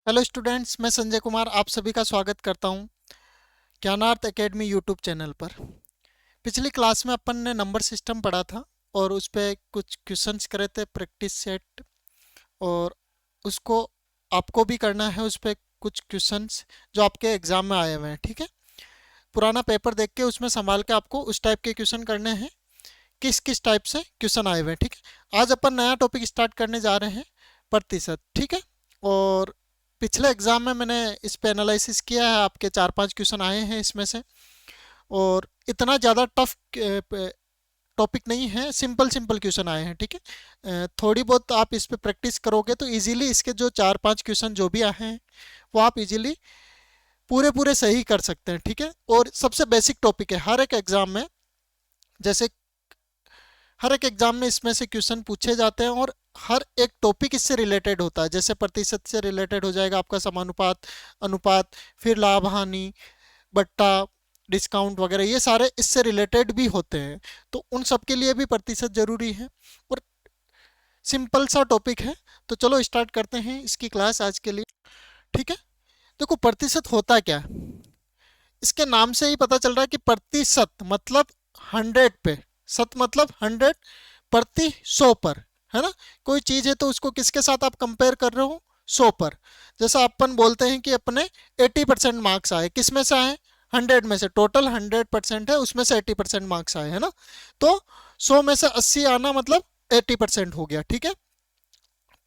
Hello students, मैं संजय कुमार आप सभी का स्वागत करता हूं ज्ञानार्थ एकेडमी यूट्यूब चैनल पर। पिछली क्लास में अपन ने नंबर सिस्टम पढ़ा था और उस पे कुछ क्वेश्चंस करे थे प्रैक्टिस सेट, और उसको आपको भी करना है। उस पे कुछ क्वेश्चंस जो आपके एग्जाम में आए हुए हैं, ठीक है। पुराना पेपर देख के उसमें संभाल के आपको उस टाइप के क्वेश्चन करने हैं, किस किस टाइप से क्वेश्चन आए हुए हैं, ठीक है। आज अपन नया टॉपिक स्टार्ट करने जा रहे हैं, प्रतिशत, ठीक है। और पिछले एग्जाम में मैंने इस पे एनालिसिस किया है, आपके 4-5 क्वेश्चन आए हैं इसमें से। और इतना ज़्यादा टफ टॉपिक नहीं है, सिंपल सिंपल क्वेश्चन आए हैं, ठीक है। थोड़ी बहुत आप इस पे प्रैक्टिस करोगे तो इजीली इसके जो 4-5 क्वेश्चन जो भी आए हैं वो आप इजीली पूरे पूरे सही कर सकते हैं, ठीक है। और सबसे बेसिक टॉपिक है हर एक एग्जाम में, जैसे हर एक एग्जाम में इसमें से क्वेश्चन पूछे जाते हैं और हर एक टॉपिक इससे रिलेटेड होता है। जैसे प्रतिशत से रिलेटेड हो जाएगा आपका समानुपात, अनुपात, फिर लाभ हानि, बट्टा, डिस्काउंट वगैरह, ये सारे इससे रिलेटेड भी होते हैं। तो उन सब के लिए भी प्रतिशत जरूरी है और सिंपल सा टॉपिक है। तो चलो स्टार्ट करते हैं इसकी क्लास आज के लिए, ठीक है। देखो, प्रतिशत होता क्या है, इसके नाम से ही पता चल रहा है कि प्रतिशत मतलब 100 पे, शत मतलब 100, प्रति 100 पर, है ना। कोई चीज है तो उसको किसके साथ आप कंपेयर कर रहे हो, 100 पर। जैसा अपन बोलते हैं कि अपने 80% मार्क्स आए, किस में से आए, 100 में से। टोटल 100% है, उसमें से 80% मार्क्स आए, है ना। तो 100 में से 80 आना मतलब 80% हो गया, ठीक है।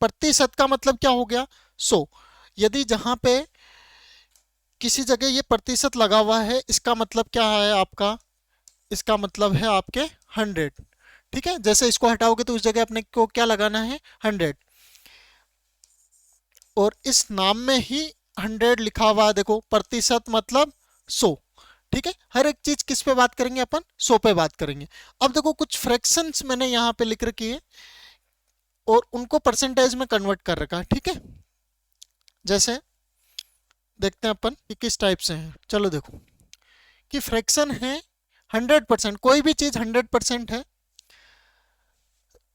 प्रतिशत का मतलब क्या हो गया, 100। यदि जहां पे किसी जगह ये प्रतिशत लगा हुआ है, इसका मतलब क्या है आपका, इसका मतलब है आपके 100, ठीक है। जैसे इसको हटाओगे तो उस जगह अपने को क्या लगाना है, 100। और इस नाम में ही 100 लिखा हुआ है, देखो, प्रतिशत मतलब 100, ठीक है। हर एक चीज किस पे बात करेंगे अपन, 100 पे बात करेंगे। अब देखो, कुछ फ्रैक्शंस मैंने यहाँ पे लिख रखी है और उनको परसेंटेज में कन्वर्ट कर रखा है, ठीक है। जैसे देखते हैं अपन कि किस टाइप से हैं। चलो देखो कि फ्रैक्शन है 100%, कोई भी चीज 100% है।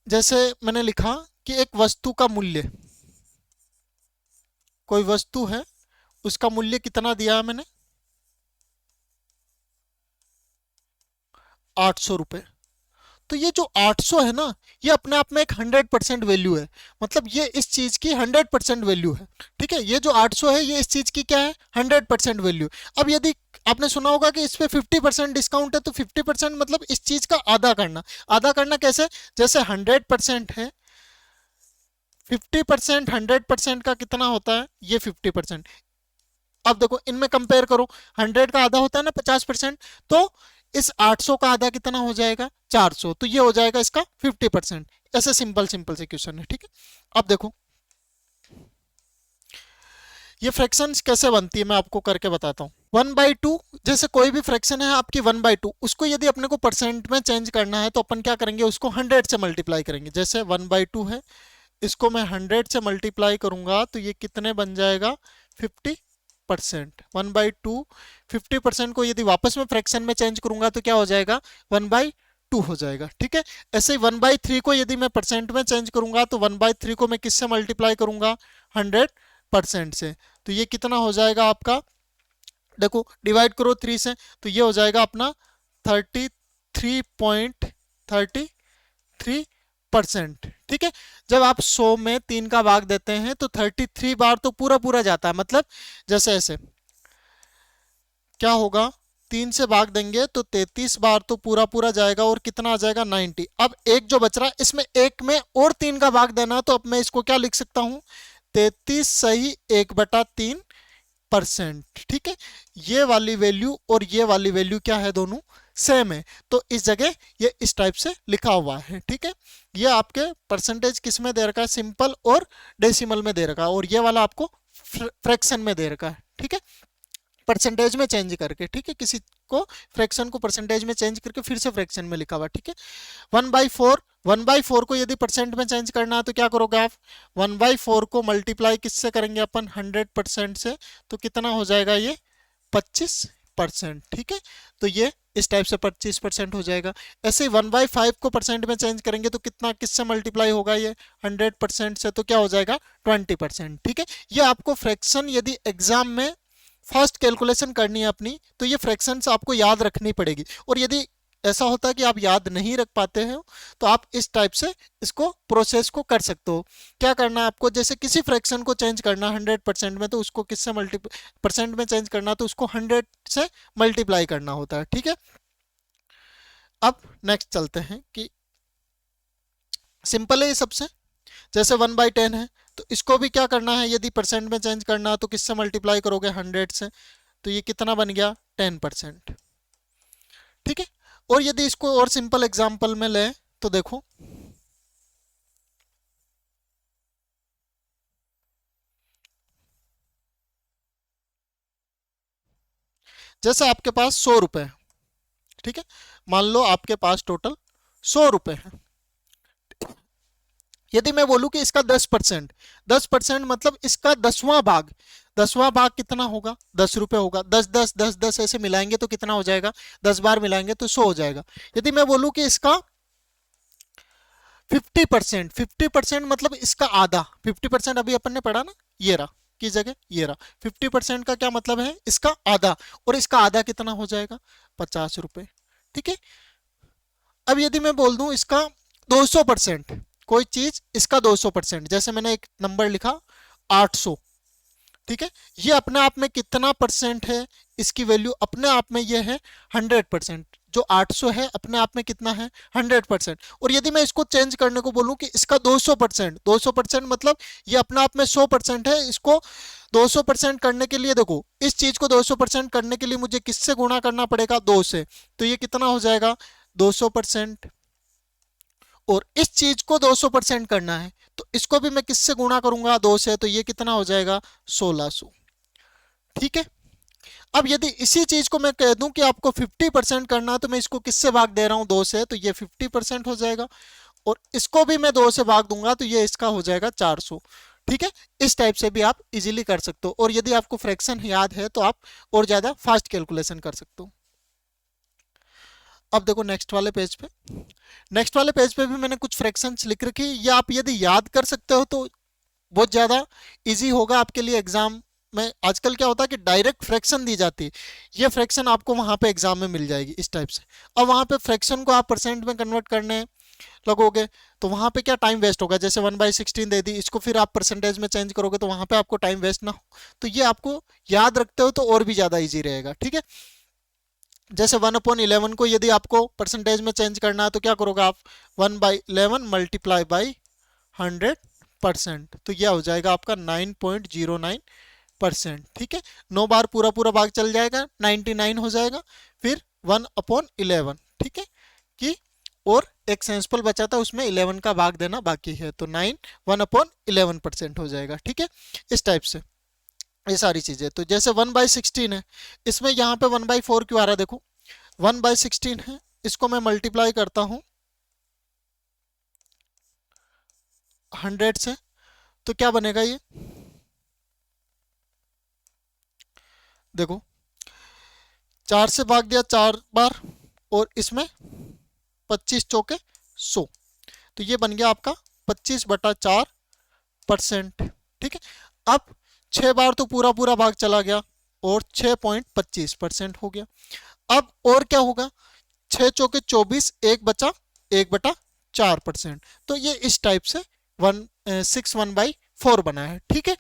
जैसे मैंने लिखा कि एक वस्तु का मूल्य, कोई वस्तु है, उसका मूल्य कितना दिया है मैंने, 800 रुपये। तो ये जो 800 है ना, ये अपने आप में एक 100% वैल्यू है। मतलब ये इस चीज की 100% वैल्यू है, ठीक है। ये जो 800 है ये इस चीज की क्या है, 100% वैल्यू। अब यदि आपने सुना होगा कि इस पे 50% डिस्काउंट है, तो 50% मतलब इस चीज का आधा करना। आधा करना कैसे, जैसे 100% है, 50% 100% का कितना होता है, ये 50%। अब देखो इनमें कंपेयर करो, 100 का आधा होता है ना 50%, तो इस 800 का आधा कितना हो जाएगा, 400, तो ये हो जाएगा इसका 50%। ऐसे सिंपल सिंपल से क्वेश्चन है, ठीक है। अब देखो ये फ्रैक्शंस कैसे बनती है, मैं आपको करके बताता हूँ। 1/2, जैसे कोई भी फ्रैक्शन है आपकी 1/2, उसको यदि अपने को परसेंट में चेंज करना है तो अपन क्या करेंगे, उसको 100 से मल्टीप्लाई करेंगे। जैसे 1/2 है, इसको मैं 100 से मल्टीप्लाई करूंगा तो ये कितने बन जाएगा, 50%। 1/2, 50% को यदि वापस में फ्रैक्शन में चेंज करूंगा तो क्या हो जाएगा, 1/2 हो जाएगा, ठीक है। ऐसे ही 1/3 को यदि मैं परसेंट में चेंज करूंगा तो 1/3 को मैं किससे मल्टीप्लाई करूंगा, 100% से। तो ये कितना हो जाएगा आपका, देखो डिवाइड करो 3 से, तो ये हो जाएगा अपना 33.33%, ठीक है। जब आप 100 में 3 का भाग देते हैं तो 33 बार तो पूरा पूरा जाता है। मतलब जैसे ऐसे क्या होगा, 3 से भाग देंगे तो 33 बार तो पूरा पूरा जाएगा और कितना आ जाएगा, 90। अब एक जो बच रहा है, इसमें एक में और 3 का भाग देना, तो अब मैं इसको क्या लिख सकता हूं, 33 सही 1/3%, ठीक है। ये वाली वैल्यू और ये वाली वैल्यू क्या है, दोनों सेम है, तो इस जगह ये इस टाइप से लिखा हुआ है, ठीक है। ये आपके परसेंटेज किस में दे रखा है, सिंपल और डेसिमल में दे रखा है, और ये वाला आपको फ्रैक्शन में दे रखा है, ठीक है, परसेंटेज में चेंज करके, ठीक है। किसी को फ्रैक्शन को परसेंटेज में चेंज करके फिर से फ्रैक्शन में लिखा हुआ, ठीक है। 1/4, 1/4 को यदि परसेंट में चेंज करना है तो क्या करोगे आप, 1/4 को मल्टीप्लाई किससे करेंगे अपन, 100% से, तो कितना हो जाएगा ये 25 परसेंट। ठीक है, तो ये इस टाइप से 25% हो जाएगा। ऐसे ही 1/5 को परसेंट में चेंज करेंगे तो कितना, किससे मल्टीप्लाई होगा ये, 100% से, तो क्या हो जाएगा 20%। ठीक है, ये आपको फ्रैक्शन यदि एग्जाम में फर्स्ट कैलकुलेशन करनी है अपनी, तो ये फ्रैक्शंस आपको याद रखनी पड़ेगी। और यदि ऐसा होता है कि आप याद नहीं रख पाते हैं तो आप इस टाइप से इसको प्रोसेस को कर सकते हो। क्या करना है आपको, जैसे किसी फ्रैक्शन को चेंज करना 100% में, तो उसको किससे मल्टी परसेंट में चेंज करना, तो उसको 100 से मल्टीप्लाई करना होता है। ठीक है, अब नेक्स्ट चलते हैं कि सिंपल है ये सबसे। जैसे 1/10 है, तो इसको भी क्या करना है, यदि परसेंट में चेंज करना है तो किससे मल्टीप्लाई करोगे, 100 से, तो ये कितना बन गया 10%। ठीक है, और यदि इसको और सिंपल एग्जांपल में ले तो देखो, जैसे आपके पास 100 रुपए है। ठीक है, मान लो आपके पास टोटल 100 रुपए है। यदि मैं बोलूं कि इसका 10%, 10% मतलब इसका 10वां भाग, 10वां भाग कितना होगा, 10 रुपए होगा। 10 10 10 10 ऐसे मिलाएंगे तो कितना हो जाएगा, 10 बार मिलाएंगे तो 100 हो जाएगा। यदि मैं बोलूं कि इसका 50%, 50% मतलब इसका आधा, 50% अभी अपन ने पढ़ा ना, ये रहा की जगह ये रहा, 50% का क्या मतलब है, इसका आधा, और इसका आधा कितना हो जाएगा, 50 रुपए। ठीक है, अब यदि मैं बोल दूं इसका 200%, कोई चीज इसका 200%, जैसे मैंने एक नंबर लिखा 800। ठीक है, ये अपने आप में कितना परसेंट है, इसकी वैल्यू अपने आप में ये है 100%। जो 800 है अपने आप में कितना है, 100%। और यदि मैं इसको चेंज करने को बोलूं कि इसका 200%, 200% मतलब ये अपने आप में 100% है, इसको 200% करने के लिए देखो, इस चीज को 200% करने के लिए मुझे किससे गुणा करना पड़ेगा, 2 से, तो ये कितना हो जाएगा 200%। और इस चीज को 200% करना है तो इसको भी मैं किससे गुणा करूंगा, 2 से, तो ये कितना हो जाएगा 1600। ठीक है, अब यदि इसी चीज को मैं कह दूं कि आपको 50% करना है, तो मैं इसको किससे भाग दे रहा हूं, 2 से, तो ये 50% हो जाएगा। और इसको भी मैं 2 से भाग दूंगा तो ये इसका हो जाएगा 400। ठीक है, इस टाइप से भी आप इजीली कर सकते हो। और यदि आपको फ्रैक्शन याद है तो आप और ज्यादा फास्ट कैलकुलेशन कर सकते हो। अब देखो नेक्स्ट वाले पेज पे, नेक्स्ट वाले पेज पे भी मैंने कुछ फ्रैक्शंस लिख रखी, ये आप यदि याद कर सकते हो तो बहुत ज़्यादा इजी होगा आपके लिए एग्जाम में। आजकल क्या होता है कि डायरेक्ट फ्रैक्शन दी जाती है, ये फ्रैक्शन आपको वहां पे एग्जाम में मिल जाएगी इस टाइप से। अब वहां पे फ्रैक्शन को आप परसेंट में कन्वर्ट करने लगोगे तो वहां पे क्या टाइम वेस्ट होगा, जैसे 1/16 दे दी, इसको फिर आप परसेंटेज में चेंज करोगे तो वहां पे आपको टाइम वेस्ट ना हो। तो ये आपको याद रखते हो तो और भी ज़्यादा ईजी रहेगा। ठीक है, जैसे 1/11 को यदि आपको परसेंटेज में चेंज करना है तो क्या करोगे आप, 1/11 मल्टीप्लाई बाई 100%, तो यह हो जाएगा आपका 9.09%। ठीक है, 9 बार पूरा पूरा भाग चल जाएगा, 99 हो जाएगा, फिर 1/11। ठीक है, कि और एक सेंसफुल बचा था उसमें 11 का भाग देना बाकी है, तो 1/11% हो जाएगा। ठीक है, इस टाइप से ये सारी चीजें। तो जैसे 1/16 है, इसमें यहाँ पे 1/4 क्यों आ रहा है, देखो 1/16 है, इसको मैं मल्टीप्लाई करता हूँ 100 से, तो क्या बनेगा ये, देखो 4 से भाग दिया 4 बार, और इसमें 25 चौके 100, तो ये बन गया आपका 25/4%। ठीक है, अब 6 बार तो पूरा पूरा भाग चला गया और 6.25% हो गया। अब और क्या होगा, 6 चौके 24, एक बचा 1/4%, तो ये इस टाइप से 1/4 बना है। ठीक है,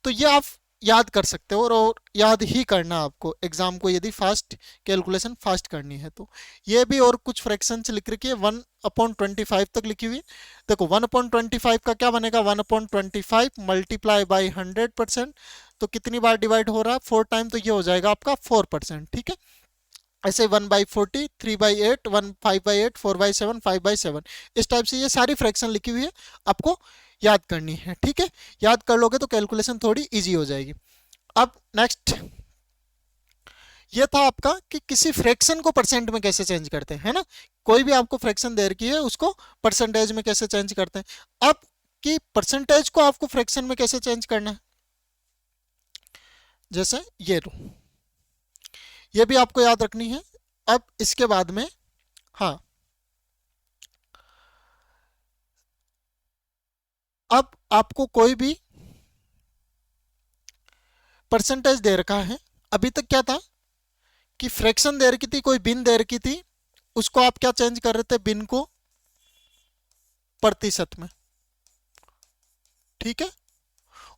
तो ये आप याद कर सकते हो, और याद ही करना आपको एग्जाम को यदि फास्ट कैलकुलेशन फास्ट करनी है तो। ये भी और कुछ फ्रैक्शंस लिख रखी है, 1/25 तक लिखी हुई। देखो 1/25 का क्या बनेगा, 1/25 मल्टीप्लाई बाई 100%, तो कितनी बार डिवाइड हो रहा है, 4 टाइम, तो ये हो जाएगा आपका 4%। ठीक है, ऐसे 1/40, 3/8, 5/8, 4/7, 5/7, इस टाइप से ये सारी फ्रैक्शन लिखी हुई है, आपको याद करनी है। ठीक है, याद कर लोगे तो कैलकुलेशन थोड़ी इजी हो जाएगी। अब नेक्स्ट ये था आपका कि किसी फ्रैक्शन को परसेंट में कैसे चेंज करते हैं, है ना। कोई भी आपको फ्रैक्शन दे रखी है उसको परसेंटेज में कैसे चेंज करते हैं। अब कि परसेंटेज को आपको फ्रैक्शन में कैसे चेंज करना है, जैसे ये लो, ये भी आपको याद रखनी है। अब इसके बाद में, हाँ, अब आपको कोई भी परसेंटेज दे रखा है। अभी तक क्या था कि फ्रैक्शन दे रखी थी, कोई बिन दे रखी थी, उसको आप क्या चेंज कर रहे थे, बिन को प्रतिशत में। ठीक है।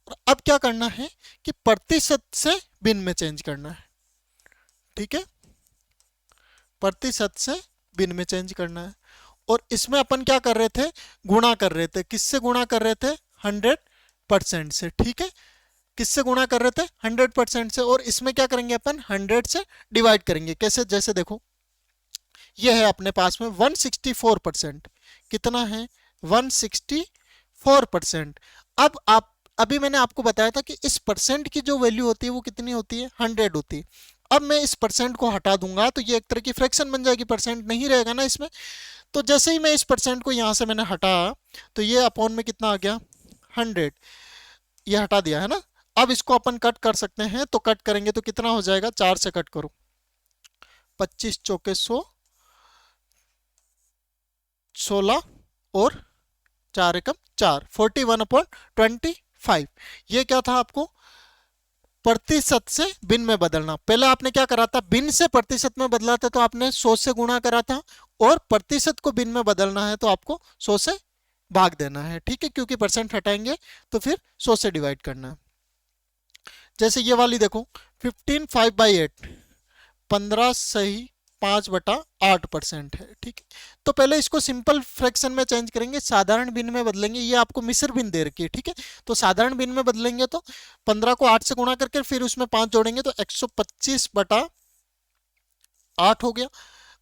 और अब क्या करना है कि प्रतिशत से बिन में चेंज करना है। ठीक है, प्रतिशत से बिन में चेंज करना है। और इसमें अपन क्या कर रहे थे, गुणा कर रहे थे। किससे गुणा कर रहे थे, 100% से। ठीक है, किससे गुणा कर रहे थे, 100% से। और इसमें क्या करेंगे अपन, 100 से डिवाइड करेंगे। कैसे, जैसे देखो ये है अपने पास में 164%। कितना है, 164%। अब आप, अभी मैंने आपको बताया था कि इस परसेंट की जो वैल्यू होती है वो कितनी होती है, 100 होती है। अब मैं इस परसेंट को हटा दूंगा तो ये एक तरह की फ्रैक्शन बन जाएगी, परसेंट नहीं रहेगा ना इसमें। तो जैसे ही मैं इस परसेंट को यहां से मैंने हटा, तो ये अपॉन में कितना आ गया, 100। ये हटा दिया है ना। अब इसको अपन कट कर सकते हैं, तो कट करेंगे तो कितना हो जाएगा, 4 से कट करो, 25 चौके 100, 16 और 4 एकम 4, 41/25। ये क्या था, आपको प्रतिशत से बिन में बदलना। पहले आपने क्या करा था, बिन से प्रतिशत में बदला था तो आपने 100 से गुणा करा था, और प्रतिशत को बिन में बदलना है तो आपको 100 से भाग देना है। ठीक है, क्योंकि परसेंट हटाएंगे तो फिर 100 से डिवाइड करना है। जैसे ये वाली देखो, 15 5/8, 15 सही 5/8% है। ठीक है, तो पहले इसको सिंपल फ्रैक्शन में चेंज करेंगे, साधारण भिन्न में बदलेंगे। ये आपको मिश्र भिन्न दे रखी है। ठीक है, तो साधारण भिन्न में बदलेंगे तो 15 को 8 से गुणा करके फिर उसमें 5 जोड़ेंगे तो 125/8 हो गया।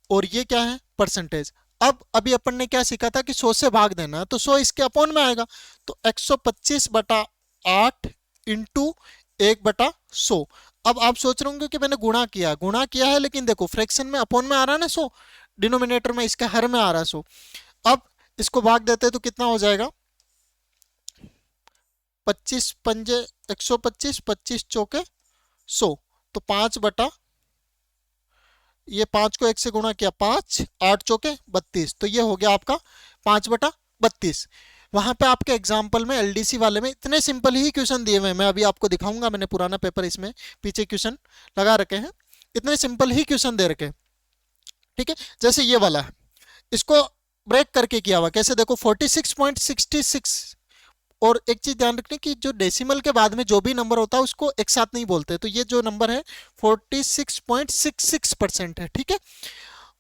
और ये क्या है, परसेंटेज। अब अभी अपन ने क्या सीखा था कि 100 से भाग देना है, तो 100 इसके अपॉन में आएगा। तो 125/8 इंटू 1/100। अब आप सोच रहे होंगे कि मैंने गुणा किया, गुणा किया है, लेकिन देखो फ्रैक्शन में अपॉन में आ रहा है ना 100, डिनोमिनेटर में, इसके हर में आ रहा है 100। अब इसको भाग देते हैं तो कितना हो जाएगा, 25 पंजे 125, 25 चौके 100, तो 5 ये 5 को 1 से गुणा किया, 5 8 चौके 32, तो ये हो गया आपका 5/32। वहां पे आपके एग्जाम्पल में एलडीसी वाले में इतने सिंपल ही क्वेश्चन दिए हुए हैं, मैं अभी आपको दिखाऊंगा। मैंने पुराना पेपर इसमें पीछे क्वेश्चन लगा रखे हैं, इतने सिंपल ही क्वेश्चन दे रखे हैं। ठीक है, जैसे ये वाला है, इसको ब्रेक करके किया हुआ। कैसे, देखो 46.66। और एक चीज ध्यान रखनी कि जो डेसिमल के बाद में जो भी नंबर होता है उसको एक साथ नहीं बोलते, तो ये जो नंबर है 46.66% है। ठीक है,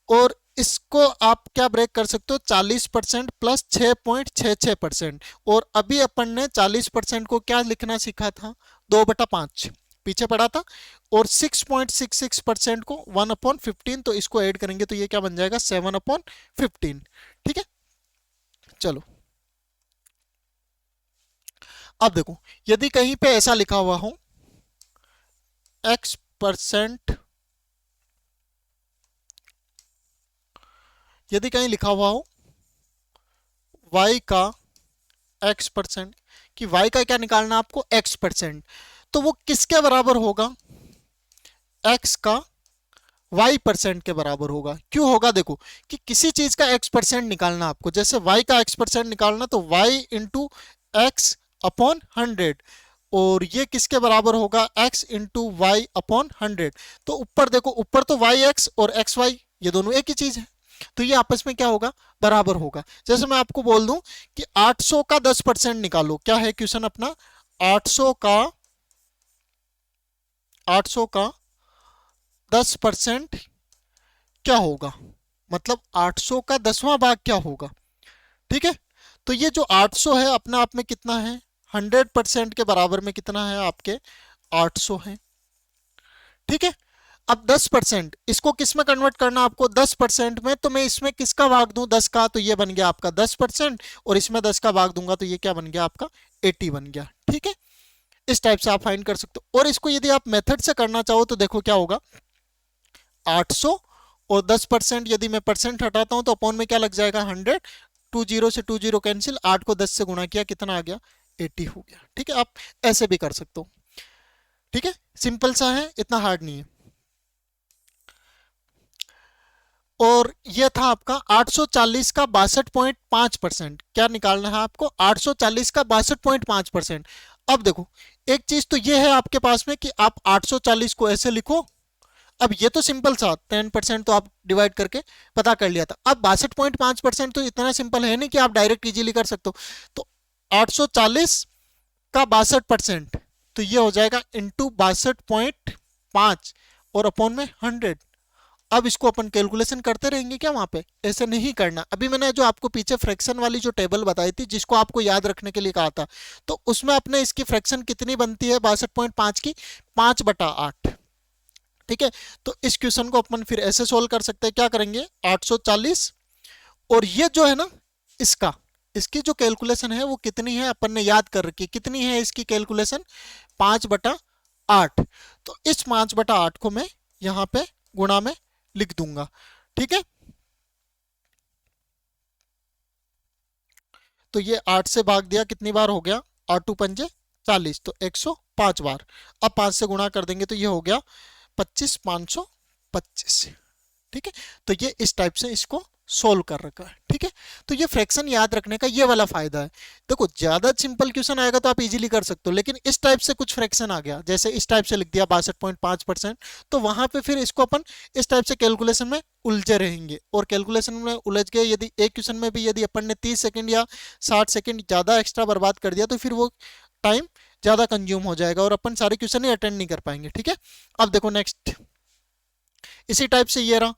और इसको आप क्या ब्रेक कर सकते हो, 40% प्लस 6.66%। और अभी अपन ने 40% को क्या लिखना सीखा था, 2/5 पीछे पड़ा था। और 6.66% को 1/15, तो इसको ऐड करेंगे तो ये क्या बन जाएगा, 7/15। ठीक है, चलो अब देखो, यदि कहीं पे ऐसा लिखा हुआ हो x%, यदि कहीं लिखा हुआ हो y का x%, कि y का क्या निकालना है आपको, x%, तो वो किसके बराबर होगा, x का y% के बराबर होगा। क्यों होगा, देखो कि किसी चीज का x% निकालना आपको, जैसे y का x% निकालना, तो y इंटू एक्स अपॉन 100, और ये किसके बराबर होगा, x इंटू वाई अपॉन 100। तो ऊपर देखो, ऊपर तो वाई एक्स और एक्स वाई ये दोनों एक ही चीज है, तो ये आपस में क्या होगा, बराबर होगा। जैसे मैं आपको बोल दूं कि 800 का 10% निकालो, क्या है क्वेश्चन अपना, 800 का 10% क्या होगा, मतलब 800 का 10वां भाग क्या होगा। ठीक है, तो ये जो 800 है अपने आप में कितना है, 100% के बराबर में कितना है आपके, 800 है। ठीक है, अब 10% इसको किस में कन्वर्ट करना आपको, 10% में, तो मैं इसमें किसका भाग दूं, 10 का, तो ये बन गया आपका 10%, और इसमें 10 का भाग दूंगा तो ये क्या बन गया आपका, 80 बन गया। ठीक है, इस टाइप से आप फाइंड कर सकते हो। और इसको यदि आप मेथड से करना चाहो तो देखो क्या होगा, 800 और 10%, यदि मैं परसेंट हटाता हूं तो अपॉन में क्या लग जाएगा, 100, 20 से 20 कैंसिल, 8 को 10 से गुणा किया, कितना आ गया, 80 हो गया। ठीक है, आप ऐसे भी कर सकते हो। ठीक है, सिंपल सा है, इतना हार्ड नहीं है। और ये था आपका 840 का 62.5%। क्या निकालना है आपको? 840 का 62.5%। अब देखो, एक चीज तो ये है आपके पास में कि आप 840 को ऐसे लिखो। अब ये तो सिंपल सा 10% तो आप डिवाइड करके पता कर लिया था। अब 62.5% तो इतना सिंपल है नहीं कि आप डायरेक्ट इजीली कर सकते हो। तो 840 का 62%, तो ये हो जाएगा इंटू 62.5 और अपॉन में 100। अब इसको अपन कैलकुलेशन करते रहेंगे क्या वहां पे? ऐसे नहीं करना। अभी मैंने जो आपको पीछे फ्रैक्शन वाली जो टेबल बताई थी, जिसको आपको याद रखने के लिए कहा था, तो उसमें अपने इसकी फ्रैक्शन कितनी बनती है 62.5 की? 5/8। ठीक है, तो इस क्वेश्चन को अपन फिर ऐसे सोल्व कर सकते हैं। क्या करेंगे? 840 और ये जो है ना, इसका इसकी जो कैलकुलेशन है वो कितनी है अपन ने याद कर रखी। कितनी है इसकी कैलकुलेशन? 5/8। तो इस 5/8 को मैं यहाँ पे गुणा में लिख दूंगा। ठीक है, तो ये 8 से भाग दिया, कितनी बार हो गया? 8×2=40, तो 105 बार। अब 5 से गुणा कर देंगे तो ये हो गया 25/525। ठीक है, तो ये इस टाइप से इसको सोल्व कर रखा है। ठीक है, तो ये फ्रैक्शन याद रखने का ये वाला फायदा है। देखो, ज्यादा सिंपल क्वेश्चन आएगा तो आप इजीली कर सकते हो, लेकिन इस टाइप से कुछ फ्रैक्शन आ गया, जैसे इस टाइप से लिख दिया 62.5%, तो वहां पे फिर इसको अपन इस टाइप से कैलकुलेशन में उलझे रहेंगे। और कैलकुलेशन में उलझ गए, यदि एक क्वेश्चन में भी यदि अपन ने 30 सेकंड या 60 सेकंड ज्यादा एक्स्ट्रा बर्बाद कर दिया, तो फिर वो टाइम ज्यादा कंज्यूम हो जाएगा और अपन सारे क्वेश्चन ही अटेंड नहीं कर पाएंगे। ठीक है, अब देखो नेक्स्ट, इसी टाइप से ये रहा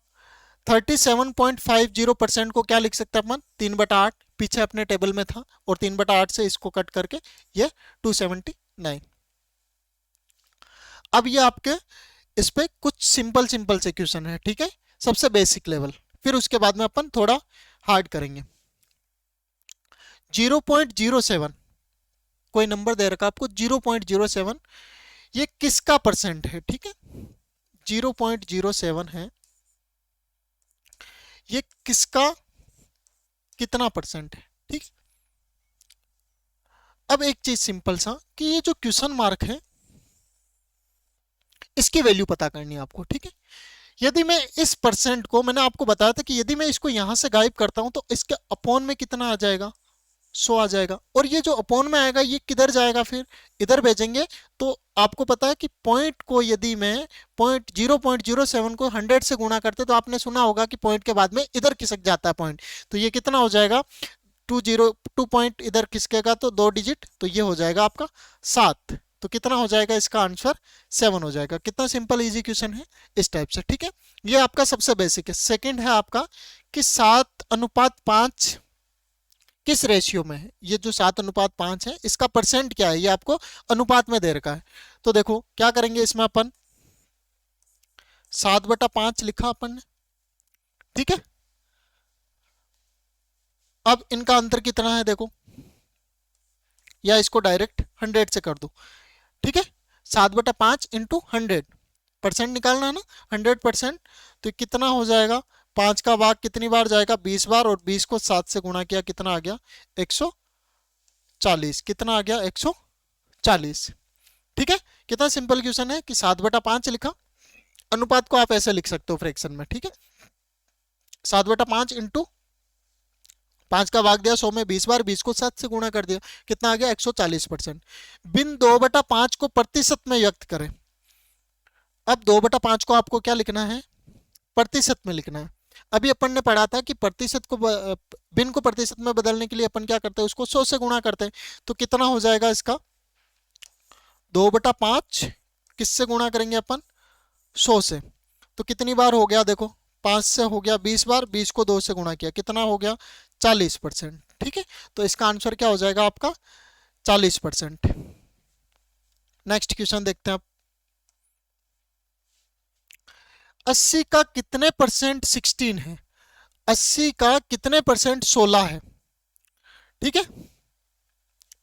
37.50% को क्या लिख सकते हैं अपन? 3/8, पीछे अपने टेबल में था, और 3/8 से इसको कट करके ये 279। अब ये आपके इस पे कुछ सिंपल सिंपल से क्वेश्चन है। ठीक है, सबसे बेसिक लेवल, फिर उसके बाद में अपन थोड़ा हार्ड करेंगे। 0.07, कोई नंबर दे रखा आपको 0.07, ये किसका परसेंट है? ठीक है, 0.07 है, ये किसका कितना परसेंट है? ठीक, अब एक चीज सिंपल सा कि ये जो क्वेश्चन मार्क है, इसकी वैल्यू पता करनी है आपको। ठीक है, यदि मैं इस परसेंट को, मैंने आपको बताया था कि यदि मैं इसको यहां से गायब करता हूं तो इसके अपॉन में कितना आ जाएगा? 100 आ जाएगा। और ये जो अपॉन में आएगा ये किधर जाएगा? फिर इधर भेजेंगे। तो आपको पता है कि पॉइंट को यदि मैं पॉइंट 0.07 को 100 से गुणा करते, तो आपने सुना होगा कि पॉइंट के बाद में इधर खिसक जाता है पॉइंट। तो ये कितना हो जाएगा? 2 पॉइंट इधर खिसकेगा तो 2 डिजिट, तो ये हो जाएगा आपका 7। तो कितना हो जाएगा इसका आंसर? 7 हो जाएगा। कितना सिंपल इजी क्वेश्चन है इस टाइप से। ठीक है, ये आपका सबसे बेसिक है। सेकंड है आपका कि 7:5 किस रेशियो में है? ये जो 7:5 है, इसका परसेंट क्या है? ये आपको अनुपात में दे रखा है। तो देखो क्या करेंगे इसमें अपन, 7/5 लिखा अपन ने। ठीक है, अब इनका अंतर कितना है देखो, या इसको डायरेक्ट 100 से कर दो। ठीक है, 7/5 इंटू 100, परसेंट निकालना है ना, 100%। तो कितना हो जाएगा? 5 का भाग कितनी बार जाएगा? 20 बार, और 20 को 7 से गुणा किया, कितना आ गया? 140। कितना आ गया? 140। ठीक है, कितना सिंपल क्वेश्चन है कि 7/5 लिखा। अनुपात को आप ऐसे लिख सकते हो फ्रैक्शन में। ठीक है, 7/5 इंटू 5 का भाग दिया 100 में 20 बार, 20 को 7 से गुणा कर दिया, कितना आ गया? 140%। बिन 2/5 को प्रतिशत में व्यक्त करें। अब 2/5 को आपको क्या लिखना है? प्रतिशत में लिखना है। अभी अपन ने पढ़ा था कि प्रतिशत को बिन को प्रतिशत में बदलने के लिए अपन क्या करते हैं? उसको 100 से गुणा करते हैं। तो कितना हो जाएगा इसका? 2/5 किससे गुणा करेंगे अपन? 100 से। तो कितनी बार हो गया देखो, 5 से हो गया 20 बार, 20 को 2 से गुणा किया, कितना हो गया? 40%। ठीक है, तो इसका आंसर क्या हो जाएगा आपका? 40%। नेक्स्ट क्वेश्चन देखते हैं आप। 80 का कितने परसेंट 16 है? 80 का कितने परसेंट 16 है? ठीक है,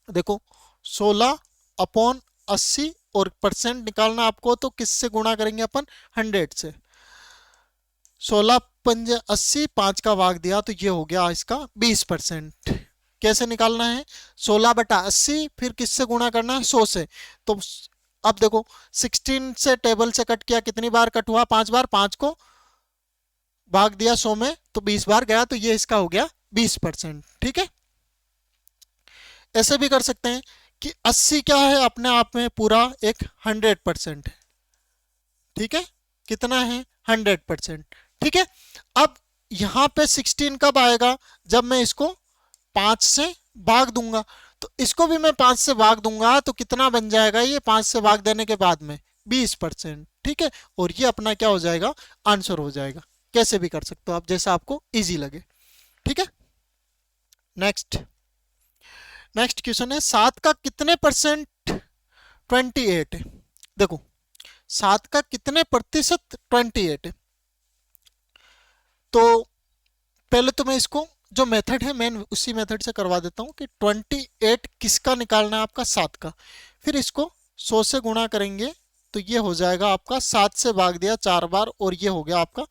देखो 16/80, और परसेंट निकालना आपको तो किससे गुणा करेंगे अपन? 100 से। 16×5 = 80, 5 का भाग दिया तो ये हो गया इसका 20%। कैसे निकालना है? 16/80, फिर किससे गुणा करना है? 100 से। तो अब देखो 16 से टेबल से कट किया, कितनी बार कट हुआ? 5 बार। 5 को भाग दिया 100 में तो 20 बार गया, तो ये इसका हो गया 20%। ठीक है, ऐसे भी कर सकते हैं कि 80 क्या है अपने आप में पूरा एक 100% है। ठीक है, कितना है 100%। ठीक है, अब यहां पे 16 कब आएगा, जब मैं इसको 5 से भाग दूंगा। तो इसको भी मैं 5 से भाग दूंगा तो कितना बन जाएगा, ये 5 से भाग देने के बाद में 20%। ठीक है, और ये अपना क्या हो जाएगा, आंसर हो जाएगा। कैसे भी कर सकते हो आप, जैसा आपको इजी लगे। ठीक है, नेक्स्ट नेक्स्ट क्वेश्चन है 7 का कितने परसेंट 28 है। देखो 7 का कितने प्रतिशत 28 है। तो पहले तो मैं इसको जो मेथड है मैं उसी मेथड से करवा देता हूं कि 28 किसका निकालना है, आपका 7 का। फिर इसको 100 से गुणा करेंगे तो ये हो जाएगा आपका 7 से भाग दिया 4 बार और ये हो गया आपका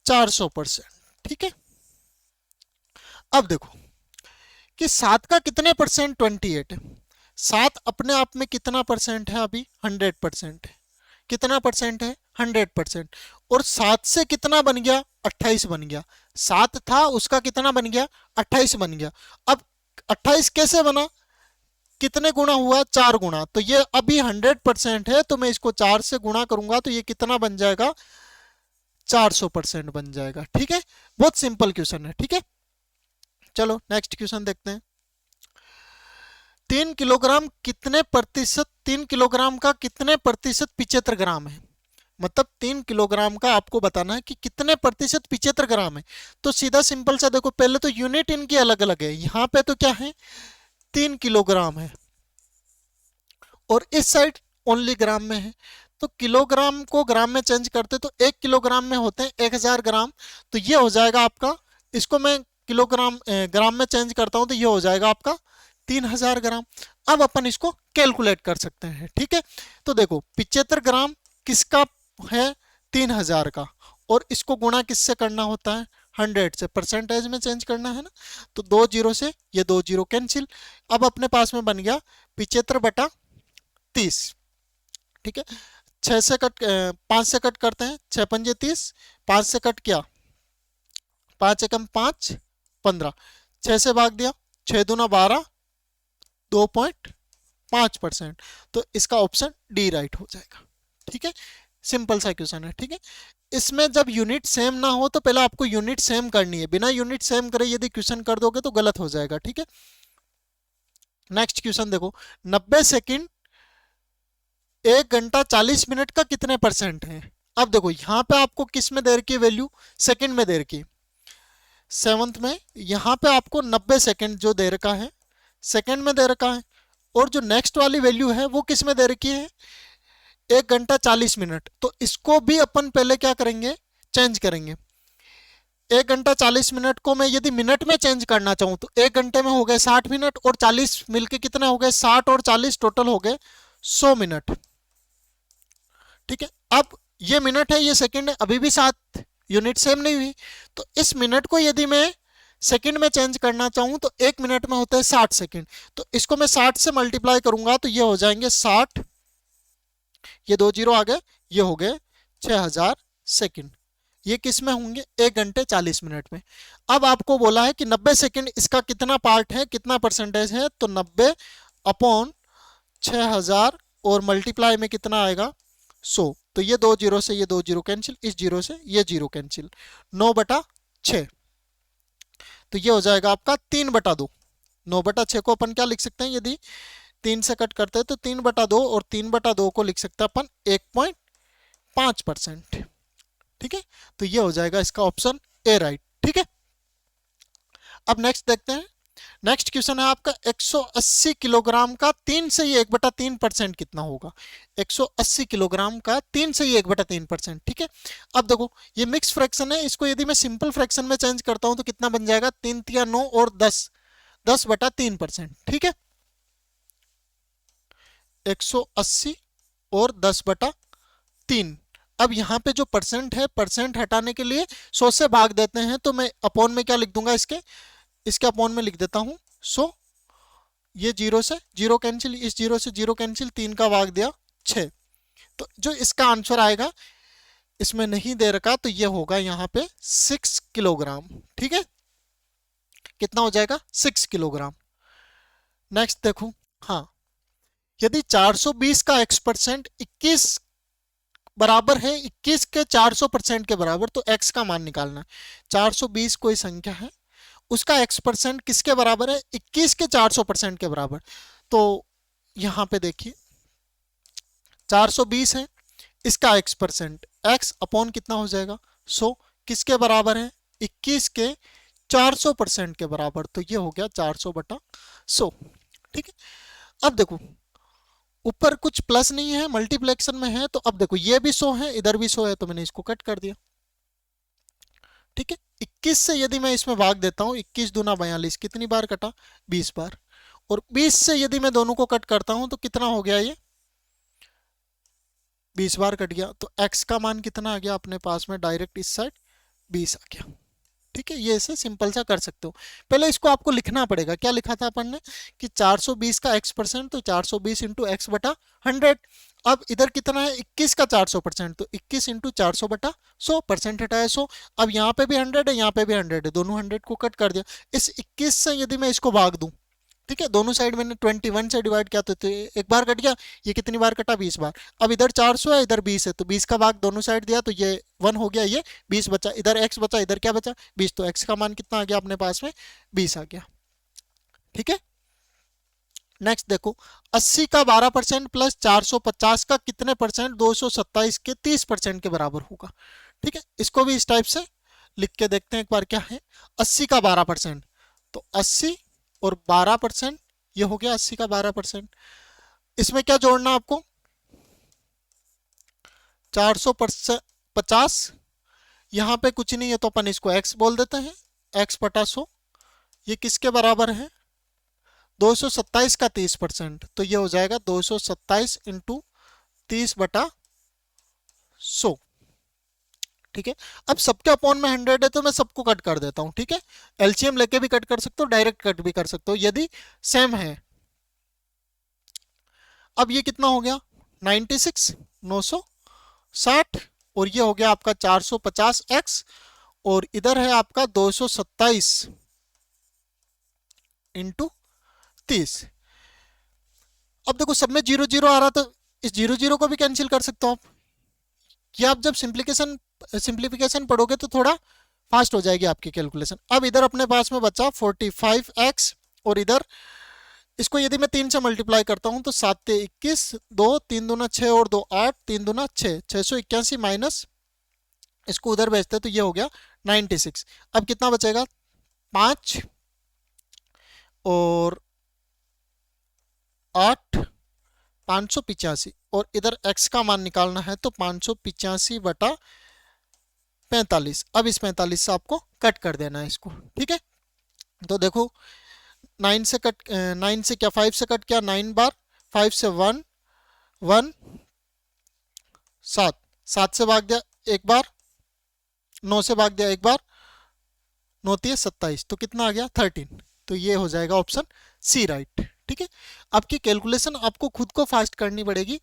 400%। ठीक है, अब देखो कि 7 का कितने परसेंट 28 है। 7 अपने आप में कितना परसेंट है, अभी 100% है। कितना परसेंट है 100%। और 7 से कितना बन गया 28 बन गया। 7 था उसका कितना बन गया 28 बन गया। अब 28 कैसे बना, कितने गुना हुआ 4 गुना, तो ये अभी 100% है तो मैं इसको 4 से गुणा करूंगा तो ये कितना बन जाएगा 400% बन जाएगा। ठीक है, बहुत सिंपल क्वेश्चन है। ठीक है, चलो नेक्स्ट क्वेश्चन देखते हैं। 3 किलोग्राम कितने प्रतिशत, 3 किलोग्राम का कितने प्रतिशत 75 ग्राम है। मतलब 3 किलोग्राम का आपको बताना है कि कितने प्रतिशत 75 ग्राम है। तो सीधा सिंपल सा देखो, पहले तो यूनिट इनकी अलग अलग है। यहाँ पे तो क्या है 3 किलोग्राम है और इस साइड ओनली ग्राम में है। तो किलोग्राम को ग्राम में चेंज करते तो 1 किलोग्राम में होते हैं 1000 ग्राम। तो ये हो जाएगा आपका, इसको मैं किलोग्राम ग्राम में चेंज करता हूं तो ये हो जाएगा आपका 3000 ग्राम। अब अपन इसको कैलकुलेट कर सकते हैं। ठीक है, तो देखो 75 ग्राम किसका है 3000 का, और इसको गुणा किससे करना होता है 100 से, परसेंटेज में चेंज करना है ना। तो 2 जीरो से ये 2 जीरो कैंसिल। अब अपने पास में बन गया 75/30। ठीक है, 6 से कट 5 से कट करते हैं, 6 पंजे 30, 5 से कट किया 5 एकम 5 15, 6 से भाग दिया 6 दूना 12, 2.5%। तो इसका ऑप्शन डी राइट हो जाएगा। ठीक है, सिंपल सा क्वेश्चन है। ठीक है, इसमें जब यूनिट सेम ना हो तो पहले आपको यूनिट सेम करनी है, बिना यूनिट सेम करे यदि क्वेश्चन कर दोगे तो गलत हो जाएगा। ठीक है, नेक्स्ट क्वेश्चन देखो 90 सेकंड 1 घंटा 40 मिनट का कितने परसेंट है। अब देखो यहाँ पे आपको किस में दे रखी है वैल्यू, सेकंड में दे रखी है, सेवंथ में। यहाँ पे आपको 90 सेकंड जो दे रखा है सेकंड में दे रखा है, और जो नेक्स्ट वाली वैल्यू है वो किस में दे रखी है 1 घंटा 40 मिनट। तो इसको भी अपन पहले क्या करेंगे चेंज करेंगे। 1 घंटा 40 मिनट को मैं यदि मिनट में चेंज करना चाहूँ तो 1 घंटे में हो गए 60 मिनट और 40 मिलके कितने हो गए 60 और 40 टोटल हो गए 100 मिनट। ठीक है, अब ये मिनट है ये सेकंड है, अभी भी 7 यूनिट सेम नहीं हुई। तो इस मिनट को यदि मैं सेकंड में चेंज करना चाहूँ तो 1 मिनट में होता है 60 सेकंड। तो इसको मैं 60 से मल्टीप्लाई करूंगा तो ये हो जाएंगे 60, ये 2 जीरो आ गए, ये हो गए 6000 सेकंड। ये किस में होंगे 1 घंटे 40 मिनट में। अब आपको बोला है कि 90 सेकंड इसका कितना पार्ट है, कितना परसेंटेज है, तो 90 अपॉन 6000 और मल्टीप्लाई में कितना आएगा 100। तो ये 2 जीरो से ये 2 जीरो कैंसिल, इस जीरो से ये जीरो कैंसिल, 9/6। तो ये हो जाएगा आपका 3/2। 9/6 को अपन क्या लिख सकते हैं, यदि 3 से कट करते हैं तो 3/2, और 3/2 को लिख सकते हैं अपन 1.5%। ठीक है, तो ये हो जाएगा इसका ऑप्शन ए राइट। ठीक है, अब नेक्स्ट देखते हैं। नेक्स्ट क्वेश्चन है आपका 180 किलोग्राम का 3 से ये 1/3% कितना होगा। 180 किलोग्राम का 3 से ये 1/3%। ठीक है, अब देखो ये मिक्स फ्रैक्शन है, इसको यदि मैं सिंपल फ्रैक्शन में चेंज करता हूं तो कितना बन जाएगा 3 तिया 9 और 10, 10/3%। ठीक है, 180 और 10/3। अब यहाँ पे जो परसेंट है, परसेंट हटाने के लिए 100 से भाग देते हैं, तो मैं अपॉन में क्या लिख दूंगा, इसके अपॉन में लिख देता हूं 100। ये जीरो से जीरो कैंसिल, इस जीरो से जीरो कैंसिल, 3 का भाग दिया 6। तो जो इसका आंसर आएगा इसमें नहीं दे रखा तो ये होगा यहाँ पे 6 किलोग्राम। ठीक है, कितना हो जाएगा 6 किलोग्राम। नेक्स्ट देखो, हाँ, यदि 420 का x% 21 बराबर है 21 के 400% के बराबर, तो x का मान निकालना है। 420 कोई संख्या है, उसका x% किसके बराबर है, 21 के 400% के बराबर। तो यहां पे देखिए 420 है, इसका x%, x अपॉन कितना हो जाएगा 100, किसके बराबर है 21 के 400% के बराबर, तो ये हो गया 400 बटा 100। ठीक है, अब देखो ऊपर कुछ प्लस नहीं है, मल्टीप्लेक्शन में है, तो अब देखो ये भी 100 है, इधर भी 100 है, तो मैंने इसको कट कर दिया। ठीक है, 21 से यदि मैं इसमें भाग देता हूं, 21 दूना 42, कितनी बार कटा 20 बार, और 20 से यदि मैं दोनों को कट करता हूं तो कितना हो गया, ये 20 बार कट गया, तो x का मान कितना आ गया अपने पास में, डायरेक्ट इस साइड 20 आ गया। ठीक है, ये ऐसे सिंपल सा कर सकते हो। पहले इसको आपको लिखना पड़ेगा, क्या लिखा था अपन ने कि 420 का x%, तो 420 इंटू एक्स बटा 100। अब इधर कितना है 21 का 400%, तो 21 इंटू 400 बटा 100, परसेंट हटाया 100। अब यहाँ पे भी 100 है, यहाँ पे भी 100 है, दोनों 100 को कट कर दिया। इस 21 से यदि मैं इसको भाग दूं, ठीक है, दोनों साइड मैंने 21 से डिवाइड किया, तो एक बार कट गया, ये कितनी बार कटा 20 बार। अब इधर 400 है, इधर 20 है, तो 20 का भाग दोनों साइड दिया, तो ये 1 हो गया, ये 20 बचा, इधर x बचा, इधर क्या बचा 20, तो x का मान कितना आ गया अपने पास में 20 आ गया। ठीक है, नेक्स्ट देखो 80 का 12% प्लस 450 का कितने परसेंट, 227 के 30% के बराबर होगा। ठीक है, इसको भी इस टाइप से लिख के देखते हैं एक बार, क्या है 80 का 12%, तो 80 और 12%, ये हो गया 80 का 12%। इसमें क्या जोड़ना आपको 450, यहां पे कुछ नहीं है तो अपन इसको x बोल देते हैं, x बटा 100, ये किसके बराबर है 227 का 30%, तो ये हो जाएगा 227 इंटू 30 बटा 100। ठीक है, अब सबके अपॉन में 100 है, तो मैं सबको कट कर देता हूं। ठीक है, एलसीएम लेके भी कट कर सकते हो, डायरेक्ट कट भी कर सकते हो यदि सेम है। अब ये कितना हो गया 96 960, और ये हो गया आपका 450x, और इधर है आपका 227 इंटू 30। अब देखो सब में 0 0 आ रहा, तो इस 0 0 को भी कैंसिल कर सकते हो आप। ये आप जब सिंप्लीफिकेशन पढ़ोगे तो थोड़ा फास्ट हो जाएगी आपकी कैलकुलेशन। अब इधर अपने पास में बचा 45x, और इधर इसको यदि मैं 3 से मल्टीप्लाई करता हूं तो 7 ते 21, 2 3 दूना 6 और 2 8, 3 दूना 6, 681 माइनस इसको उधर भेजते तो ये हो गया 96। अब कितना बचेगा 5 और 8, 585, और इधर x का मान निकालना है, तो 585 बटा 45। अब इस 45 से आपको कट कर देना है इसको। ठीक है, तो देखो 9 से क्या 5 से कट किया 9 बार, 5 से 1 1, 7 से भाग दिया एक बार, 9 से भाग दिया एक बार, 9 तिये 27, तो कितना आ गया 13। तो ये हो जाएगा ऑप्शन सी राइट। ठीक है, आपकी कैलकुलेशन आपको खुद को फास्ट करनी पड़ेगी।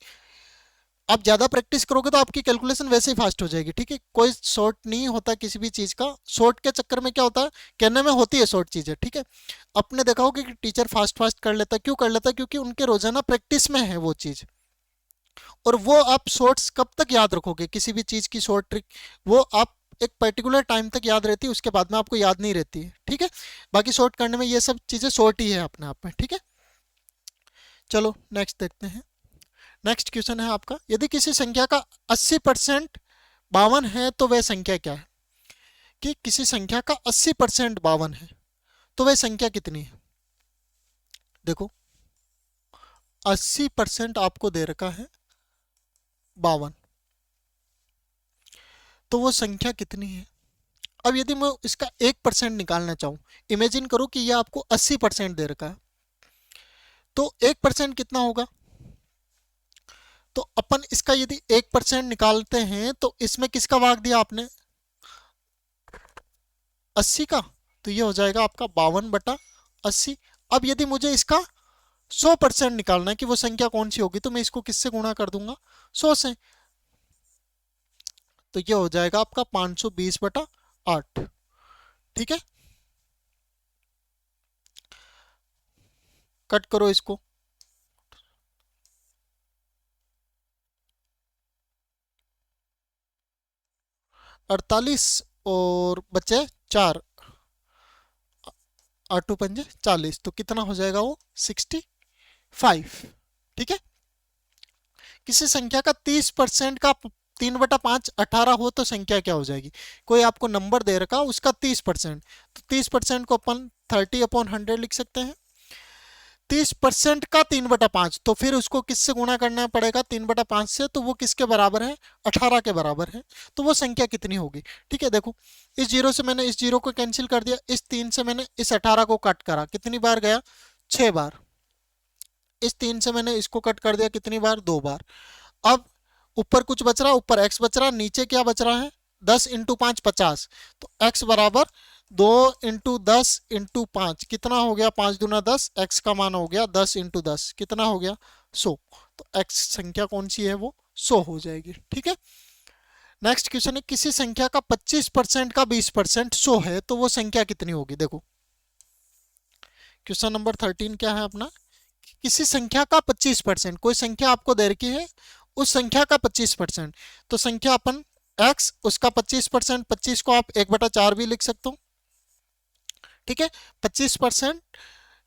आप ज़्यादा प्रैक्टिस करोगे तो आपकी कैलकुलेशन वैसे ही फास्ट हो जाएगी। ठीक है, कोई शॉर्ट नहीं होता किसी भी चीज़ का, शॉर्ट के चक्कर में क्या होता है, कहने में होती है शॉर्ट चीज़ें। ठीक है, आपने देखा होगा कि टीचर फास्ट फास्ट कर लेता, क्यों कर लेता, क्योंकि उनके रोजाना प्रैक्टिस में है वो चीज़, और वो आप शॉर्ट्स कब तक याद रखोगे किसी भी चीज़ की शॉर्ट ट्रिक, वो आप एक पर्टिकुलर टाइम तक याद रहती है, उसके बाद में आपको याद नहीं रहती है। ठीक है, बाकी शॉर्ट करने में ये सब चीज़ें शॉर्ट ही है अपने आप में। ठीक है, चलो नेक्स्ट देखते हैं। नेक्स्ट क्वेश्चन है आपका, यदि किसी संख्या का 80% 52 है तो वह संख्या क्या है। कि किसी संख्या का 80% 52 है तो वह संख्या कितनी है। देखो 80% आपको दे रखा है 52, तो वो संख्या कितनी है। अब यदि मैं इसका 1% निकालना चाहूं, इमेजिन करो कि ये आपको 80% दे रखा है, तो 1% कितना होगा। तो अपन इसका यदि 1% निकालते हैं तो इसमें किसका भाग दिया आपने 80 का, तो ये हो जाएगा आपका 52 बटा 80। अब यदि मुझे इसका 100% निकालना है कि वो संख्या कौन सी होगी, तो मैं इसको किससे गुणा कर दूंगा 100 से। तो ये हो जाएगा आपका 520/8। ठीक है, कट करो इसको। 48 और बचे 4, 8×5 = 40, तो कितना हो जाएगा वो 65। ठीक है, किसी संख्या का 30% का 3/5 18 हो तो संख्या क्या हो जाएगी। कोई आपको नंबर दे रखा उसका 30%, तो 30% को अपन 30/100 लिख सकते हैं। 30% का 3/5, तो फिर उसको किससे गुणा करना पड़ेगा 3/5 से, तो वो किसके बराबर है 18 के बराबर है। तो वो संख्या कितनी होगी। ठीक है, देखो इस जीरो से मैंने इस जीरो को कैंसिल कर दिया, इस 3 से मैंने इस 18 को कट करा, कितनी बार गया 6 बार। इस 3 से मैंने इसको कट कर दिया, कितनी बार 2 बार। अब ऊपर कुछ बच रहा, ऊपर x बच रहा, नीचे क्या बच रहा है 10×5 50, तो x बराबर 2×10×5 कितना हो गया 5×2 = 10, x का मान हो गया 10×10 कितना हो गया 100। तो x संख्या कौन सी है वो 100 हो जाएगी। ठीक है, नेक्स्ट क्वेश्चन है किसी संख्या का 25% का 20% 100 है तो वो संख्या कितनी होगी। देखो क्वेश्चन नंबर 13 क्या है अपना, किसी संख्या का 25%, कोई संख्या आपको दे रखी है उस संख्या का 25%, तो संख्या अपन x उसका 25%, 25 को आप 1/4 भी लिख सकते हो। ठीक है, 25%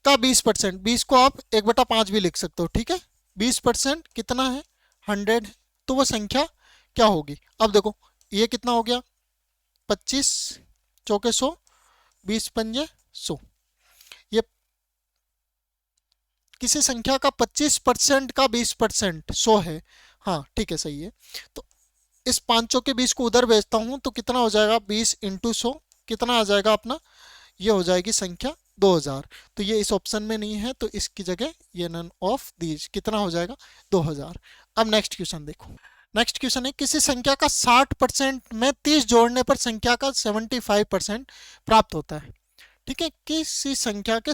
का 20%, 20 को आप 1/5 भी लिख सकते हो। ठीक है, 20% कितना है 100, तो वो संख्या क्या होगी। अब देखो ये कितना हो गया 25 चौके 100, 20×5 = 100। ये किसी संख्या का 25% का 20% 100 है। हाँ ठीक है सही है। तो इस 5 चौके 20 को उधर भेजता हूं तो कितना हो जाएगा 20×100, कितना आ जाएगा अपना, ये हो जाएगी संख्या 2000। तो ये इस ऑप्शन में नहीं है तो इसकी जगह ये नन ऑफ दीज कितना हो जाएगा 2000। अब नेक्स्ट क्वेश्चन देखो, नेक्स्ट क्वेश्चन है किसी संख्या का 60% में 30 जोड़ने पर संख्या का 75% प्राप्त होता है। ठीक है, किसी संख्या के